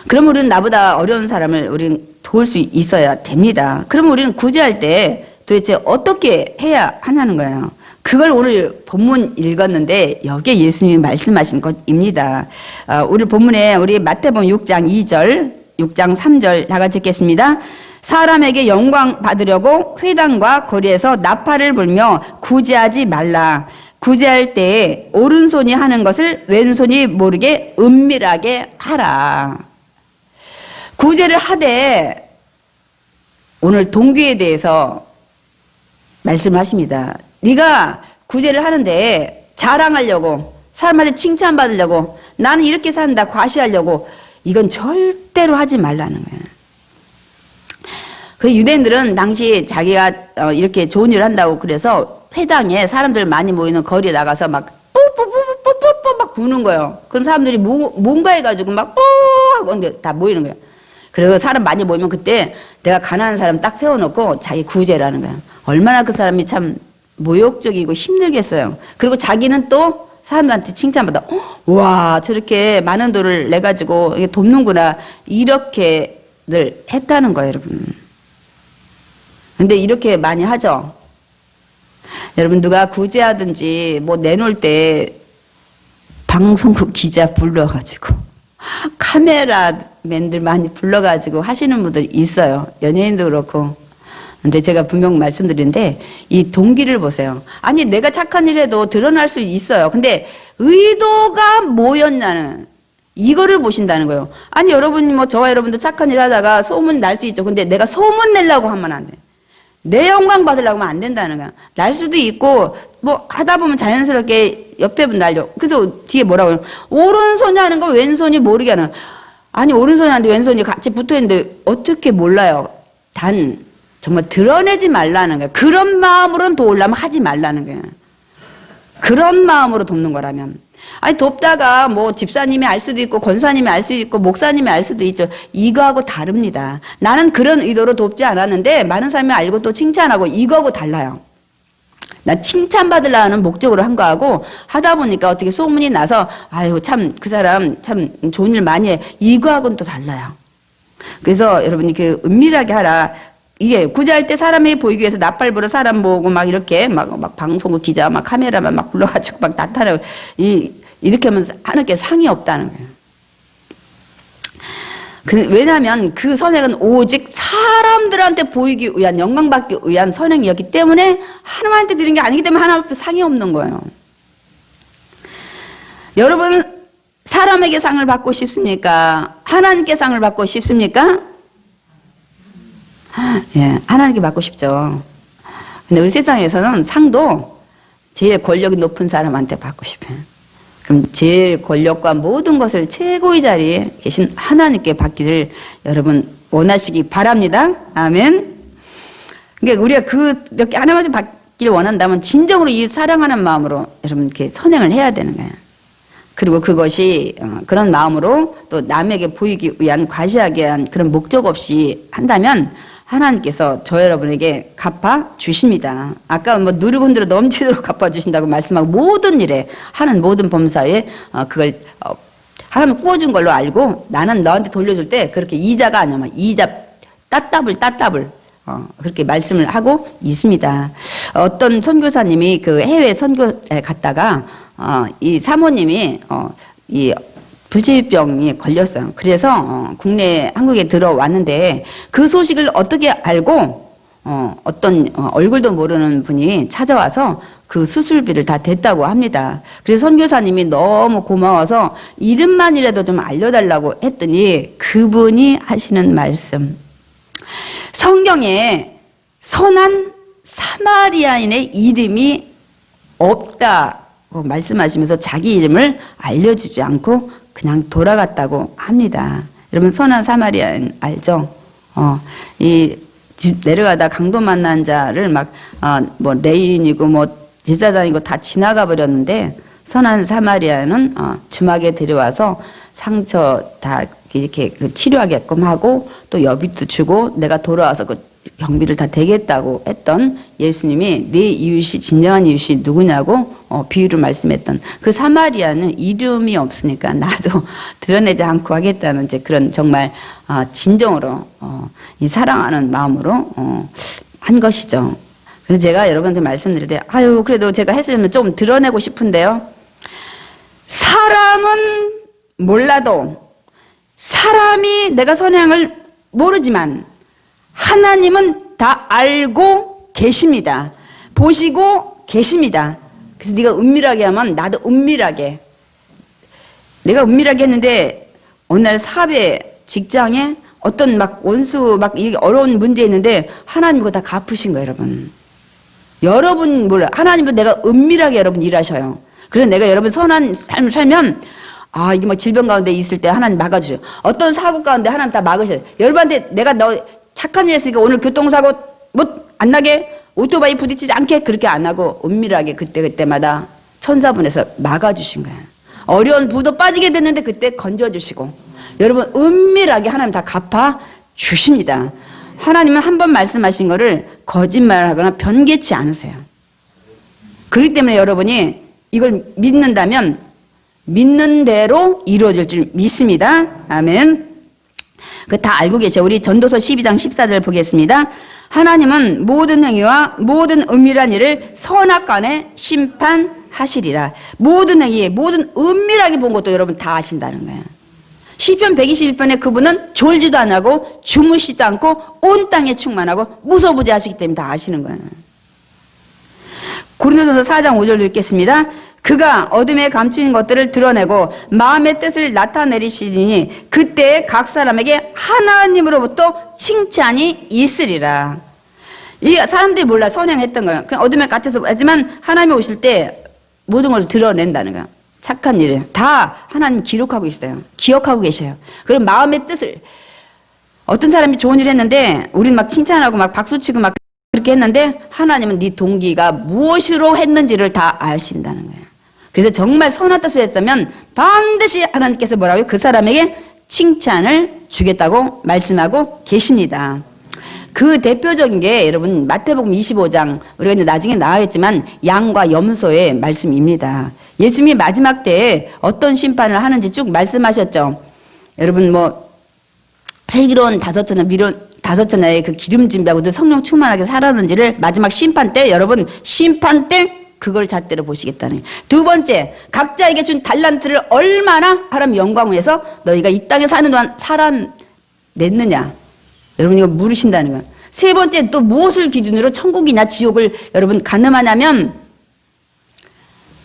그럼 우리는 나보다 어려운 사람을 우리는 도울 수 있어야 됩니다. 그럼 우리는 구제할 때 도대체 어떻게 해야 하냐는 거예요. 그걸 오늘 본문 읽었는데 여기에 예수님이 말씀하신 것입니다. 오늘 본문에 우리 마태복음 6장 2절, 6장 3절 다 같이 읽겠습니다. 사람에게 영광 받으려고 회당과 거리에서 나팔을 불며 구제하지 말라. 구제할 때 오른손이 하는 것을 왼손이 모르게 은밀하게 하라. 구제를 하되 오늘 동기에 대해서 말씀하십니다. 네가 구제를 하는데 자랑하려고, 사람한테 칭찬받으려고, 나는 이렇게 산다 과시하려고, 이건 절대로 하지 말라는 거예요. 그 유대인들은 당시 자기가 이렇게 좋은 일을 한다고 그래서 회당에 사람들 많이 모이는 거리에 나가서 막 뽀뽀뽀뽀뽀뽀 막 부는 거예요. 그럼 사람들이 뭔가 해가지고 막 뽀 하고 다 모이는 거예요. 그리고 사람 많이 모이면 그때 내가 가난한 사람 딱 세워놓고 자기 구제라는 거예요. 얼마나 그 사람이 참 모욕적이고 힘들겠어요. 그리고 자기는 또 사람들한테 칭찬받아. 와, 저렇게 많은 돈을 내가지고 돕는구나. 이렇게들 했다는 거예요, 여러분. 근데 이렇게 많이 하죠. 여러분, 누가 구제하든지 뭐 내놓을 때 방송국 기자 불러가지고 카메라맨들 많이 불러가지고 하시는 분들 있어요. 연예인도 그렇고. 근데 제가 분명 말씀드리는데 이 동기를 보세요. 아니, 내가 착한 일 해도 드러날 수 있어요. 근데 의도가 뭐였냐는 이거를 보신다는 거예요. 아니, 여러분, 뭐 저와 여러분도 착한 일 하다가 소문 날 수 있죠. 근데 내가 소문 내려고 하면 안 돼. 내 영광 받으려고 하면 안 된다는 거야. 날 수도 있고 뭐 하다 보면 자연스럽게 옆에 분 날려. 그래서 뒤에 뭐라고 해요? 오른손이 하는 거 왼손이 모르게 하는. 아니, 오른손이 하는데 왼손이 같이 붙어있는데 어떻게 몰라요? 단 정말 드러내지 말라는 거예요. 그런 마음으로는 도우려면 하지 말라는 거예요. 그런 마음으로 돕는 거라면. 아니, 돕다가 뭐 집사님이 알 수도 있고 권사님이 알 수도 있고 목사님이 알 수도 있죠. 이거하고 다릅니다. 나는 그런 의도로 돕지 않았는데 많은 사람이 알고 또 칭찬하고, 이거하고 달라요. 난 칭찬받으려는 목적으로 한 거하고 하다 보니까 어떻게 소문이 나서 아유 참 그 사람 참 좋은 일 많이 해. 이거하고는 또 달라요. 그래서 여러분이 그 은밀하게 하라. 이게 구제할 때 사람이 보이기 위해서 나팔 불어 사람 모으고 막 이렇게 막 방송국 기자 막 카메라만 막 불러가지고 막 나타내고 이렇게 하면 하는 게 상이 없다는 거예요. 왜냐하면 그 선행은 오직 사람들한테 보이기 위한, 영광받기 위한 선행이었기 때문에 하나님한테 드린 게 아니기 때문에 하나님 앞에 상이 없는 거예요. 여러분, 사람에게 상을 받고 싶습니까? 하나님께 상을 받고 싶습니까? 예, 하나님께 받고 싶죠. 근데 우리 세상에서는 상도 제일 권력이 높은 사람한테 받고 싶어요. 그럼 제일 권력과 모든 것을 최고의 자리에 계신 하나님께 받기를 여러분 원하시기 바랍니다. 아멘. 그러니까 우리가 그렇게 하나님한테 받기를 원한다면 진정으로 이 사랑하는 마음으로 여러분 이렇게 선행을 해야 되는 거예요. 그리고 그것이 그런 마음으로 또 남에게 보이기 위한, 과시하기 위한 그런 목적 없이 한다면 하나님께서 저 여러분에게 갚아 주십니다. 아까 뭐 누르고 흔들어 넘치도록 갚아 주신다고 말씀하고 모든 일에 하는 모든 범사에 그걸 하나님 구워준 걸로 알고 나는 너한테 돌려줄 때 그렇게 이자가 아니야. 이자 따따블 그렇게 말씀을 하고 있습니다. 어떤 선교사님이 그 해외 선교에 갔다가 이 사모님이 이 부주의병이 걸렸어요. 그래서 국내 한국에 들어왔는데 그 소식을 어떻게 알고 어떤 얼굴도 모르는 분이 찾아와서 그 수술비를 다 댔다고 합니다. 그래서 선교사님이 너무 고마워서 이름만이라도 좀 알려달라고 했더니 그분이 하시는 말씀, 성경에 선한 사마리아인의 이름이 없다고 말씀하시면서 자기 이름을 알려주지 않고 그냥 돌아갔다고 합니다. 여러분 선한 사마리아인 알죠? 이 내려가다 강도 만난 자를 뭐 레인이고 뭐 제사장이고 다 지나가 버렸는데 선한 사마리아는 주막에 데려와서 상처 다 이렇게 치료하게끔 하고 또 여비도 주고 내가 돌아와서 그 경비를 다 대겠다고 했던 예수님이 내 이웃이 진정한 이웃이 누구냐고 비유를 말씀했던 그 사마리아는 이름이 없으니까 나도 드러내지 않고 하겠다는 이제 그런 정말 진정으로 이 사랑하는 마음으로 한 것이죠. 그래서 제가 여러분한테 말씀드릴 때 그래도 제가 했으면 좀 드러내고 싶은데요. 사람은 몰라도 사람이 내가 선행을 모르지만 하나님은 다 알고 계십니다. 보시고 계십니다. 그래서 네가 은밀하게 하면 나도 은밀하게. 내가 은밀하게 했는데 어느 날 사업에 직장에 어떤 원수 이게 어려운 문제 있는데 하나님 그거 다 갚으신 거예요, 여러분. 여러분 몰라. 하나님은 내가 은밀하게 여러분 일하셔요. 그래서 내가 여러분 선한 삶을 살면 이게 질병 가운데 있을 때 하나님 막아주셔요. 어떤 사고 가운데 하나님 다 막으셔요. 여러분한테 내가 너 착한 일 했으니까 오늘 교통사고 안 나게 오토바이 부딪히지 않게 그렇게 안 하고 은밀하게 그때마다 천사분에서 막아주신 거예요. 어려운 부도 빠지게 됐는데 그때 건져주시고 여러분 은밀하게 하나님 다 갚아주십니다. 하나님은 한 번 말씀하신 거를 거짓말하거나 변개치 않으세요. 그렇기 때문에 여러분이 이걸 믿는다면 믿는 대로 이루어질 줄 믿습니다. 아멘. 그 다 알고 계셔. 우리 전도서 12장 14절 보겠습니다. 하나님은 모든 행위와 모든 은밀한 일을 선악간에 심판하시리라. 모든 행위, 모든 은밀하게 본 것도 여러분 다 아신다는 거예요. 시편 121편에 그분은 졸지도 안 하고 주무시지도 않고 온 땅에 충만하고 무소부재하시기 때문에 다 아시는 거예요. 고린도전서 4장 5절 읽겠습니다. 그가 어둠에 감추인 것들을 드러내고 마음의 뜻을 나타내리시니 그때 각 사람에게 하나님으로부터 칭찬이 있으리라. 이 사람들이 몰라 선행했던 거예요. 그냥 어둠에 갇혀서 하지만 하나님이 오실 때 모든 걸 드러낸다는 거예요. 착한 일을 다 하나님 기록하고 있어요. 기억하고 계셔요. 그럼 마음의 뜻을 어떤 사람이 좋은 일을 했는데 우리는 칭찬하고 박수치고 그렇게 했는데 하나님은 네 동기가 무엇으로 했는지를 다 아신다는 거예요. 그래서 정말 선한 뜻을 했다면 반드시 하나님께서 뭐라고요? 그 사람에게 칭찬을 주겠다고 말씀하고 계십니다. 그 대표적인 게 여러분 마태복음 25장 우리가 이제 나중에 나가겠지만 양과 염소의 말씀입니다. 예수님이 마지막 때에 어떤 심판을 하는지 쭉 말씀하셨죠. 여러분 슬기로운 5처나 미로운 5처나의 그 기름 준비하고 성령 충만하게 살았는지를 마지막 심판 때 여러분 심판 때 그걸 잣대로 보시겠다는 거예요. 두 번째, 각자에게 준 달란트를 얼마나 하나님 영광 위해서 너희가 이 땅에 사는 동안 살아냈느냐. 여러분 이거 물으신다는 거예요. 세 번째, 또 무엇을 기준으로 천국이나 지옥을 여러분 가늠하냐면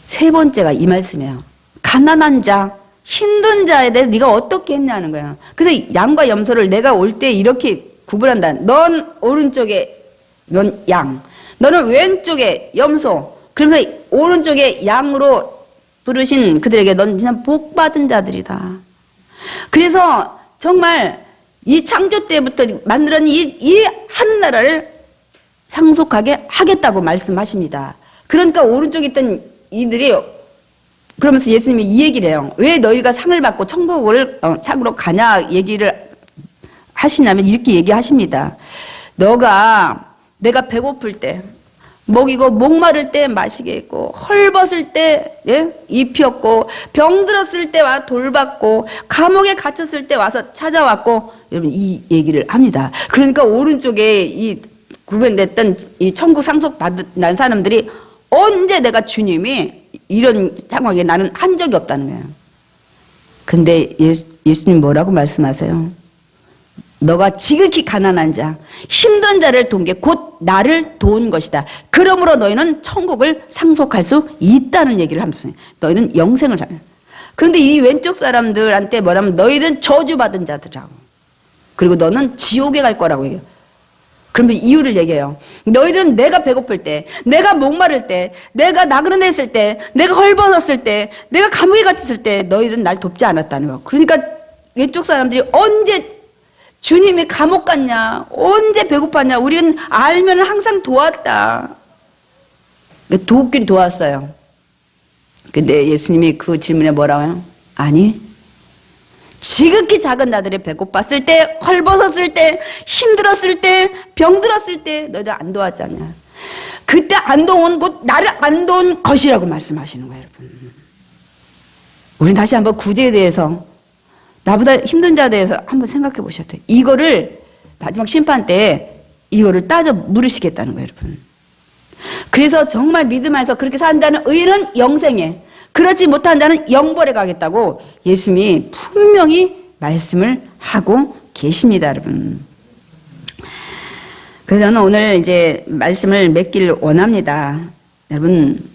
세 번째가 이 말씀이에요. 가난한 자, 힘든 자에 대해 네가 어떻게 했냐는 거예요. 그래서 양과 염소를 내가 올 때 이렇게 구분한다. 넌 오른쪽에 넌 양, 너는 왼쪽에 염소. 그러면서 오른쪽에 양으로 부르신 그들에게 넌 그냥 복 받은 자들이다. 그래서 정말 이 창조 때부터 만들어낸 이 하늘나라를 상속하게 하겠다고 말씀하십니다. 그러니까 오른쪽에 있던 이들이 그러면서 예수님이 이 얘기를 해요. 왜 너희가 상을 받고 천국을 상으로 가냐 얘기를 하시냐면 이렇게 얘기하십니다. 내가 배고플 때 먹이고 목마를 때 마시게 했고 헐벗을 때 입혔고 병들었을 때 와 돌봤고 감옥에 갇혔을 때 와서 찾아왔고 여러분 이 얘기를 합니다. 그러니까 오른쪽에 이 구별됐던 이 천국 상속 받은 사람들이 언제 내가 주님이 이런 상황에 나는 한 적이 없다는 거예요. 근데 예수님 뭐라고 말씀하세요? 너가 지극히 가난한 자, 힘든 자를 도운 게 곧 나를 도운 것이다. 그러므로 너희는 천국을 상속할 수 있다는 얘기를 하면서 너희는 영생을 살. 그런데 이 왼쪽 사람들한테 뭐라면 너희들은 저주받은 자들이라고. 그리고 너는 지옥에 갈 거라고 해요. 그러면 이유를 얘기해요. 너희들은 내가 배고플 때, 내가 목마를 때, 내가 나그네했을 때, 내가 헐벗었을 때, 내가 감옥에 갇혔을 때 너희들은 날 돕지 않았다는 거. 그러니까 왼쪽 사람들이 언제 주님이 감옥 갔냐? 언제 배고팠냐? 우리는 알면 항상 도왔다. 돕긴 도왔어요. 근데 예수님이 그 질문에 뭐라고요? 아니, 지극히 작은 나들이 배고팠을 때, 헐벗었을 때, 힘들었을 때, 병들었을 때 너희들 안 도왔잖냐. 그때 안 도운 곧 나를 안 도운 것이라고 말씀하시는 거예요, 여러분. 우린 다시 한번 구제에 대해서, 나보다 힘든 자에 대해서 한번 생각해 보셔야 돼요. 이거를 마지막 심판 때 이거를 따져 물으시겠다는 거예요, 여러분. 그래서 정말 믿음 안에서 그렇게 산다는 의인은 영생에, 그렇지 못한 자는 영벌에 가겠다고 예수님이 분명히 말씀을 하고 계십니다, 여러분. 그래서 저는 오늘 이제 말씀을 맺기를 원합니다. 여러분,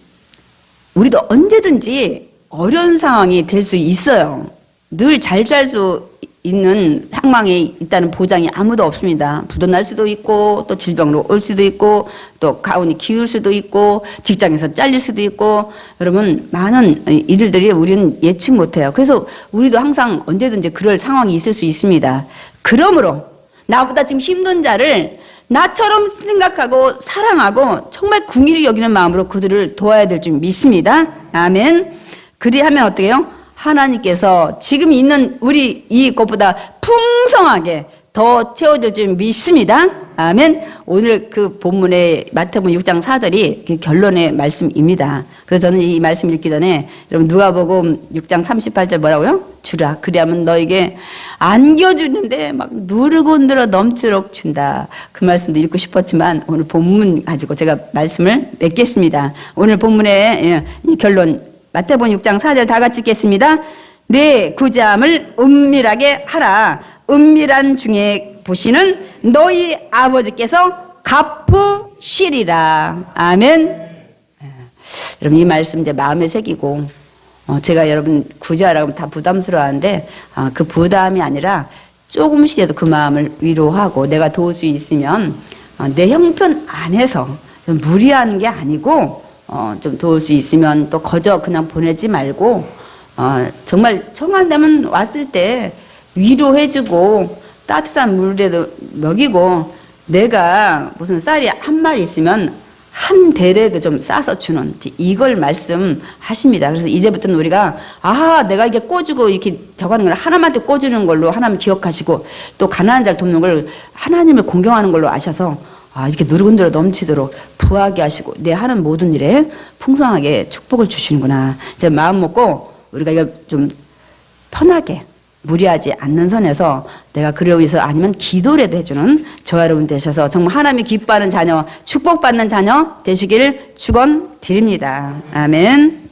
우리도 언제든지 어려운 상황이 될 수 있어요. 늘 잘 살 수 있는 상황에 있다는 보장이 아무도 없습니다. 부도 날 수도 있고, 또 질병으로 올 수도 있고, 또 가운이 기울 수도 있고, 직장에서 잘릴 수도 있고, 여러분, 많은 일들이 우리는 예측 못해요. 그래서 우리도 항상 언제든지 그럴 상황이 있을 수 있습니다. 그러므로 나보다 지금 힘든 자를 나처럼 생각하고 사랑하고 정말 긍휼히 여기는 마음으로 그들을 도와야 될 줄 믿습니다. 아멘. 그리하면 어떻게 해요? 하나님께서 지금 있는 우리 이것보다 풍성하게 더 채워줄 줄 믿습니다. 아멘. 오늘 그 본문의 마태복음 6장 4절이 그 결론의 말씀입니다. 그래서 저는 이 말씀 읽기 전에 여러분 누가복음 6장 38절 뭐라고요? 주라. 그리하면 너에게 안겨주는데 막 누르고 늘어 넘치도록 준다. 그 말씀도 읽고 싶었지만 오늘 본문 가지고 제가 말씀을 맺겠습니다. 오늘 본문의 이 결론 마태복음 6장 4절 다 같이 읽겠습니다. 내 구제함을 은밀하게 하라. 은밀한 중에 보시는 너희 아버지께서 갚으시리라. 아멘. 여러분 이 말씀 이제 마음에 새기고 제가 여러분 구제하라고 하면 다 부담스러워하는데 그 부담이 아니라 조금씩이라도 그 마음을 위로하고 내가 도울 수 있으면 내 형편 안에서 무리하는 게 아니고 좀 도울 수 있으면 또 거저 그냥 보내지 말고 정말 청한되면 왔을 때 위로해주고 따뜻한 물에도 먹이고 내가 무슨 쌀이 한 마리 있으면 한 대라도 좀 싸서 주는 이걸 말씀하십니다. 그래서 이제부터는 우리가 내가 이게 꿔주고 이렇게 저거 하는 걸 하나님한테 꿔주는 걸로 하나님 기억하시고 또 가난한 자를 돕는 걸 하나님을 공경하는 걸로 아셔서 이렇게 누르근들어 넘치도록 부하게 하시고 내 하는 모든 일에 풍성하게 축복을 주시는구나. 이제 마음 먹고 우리가 이거 좀 편하게 무리하지 않는 선에서 내가 그러기 위해서 아니면 기도라도 해주는 저와 여러분 되셔서 정말 하나님이 기뻐하는 자녀, 축복받는 자녀 되시기를 축원드립니다. 아멘.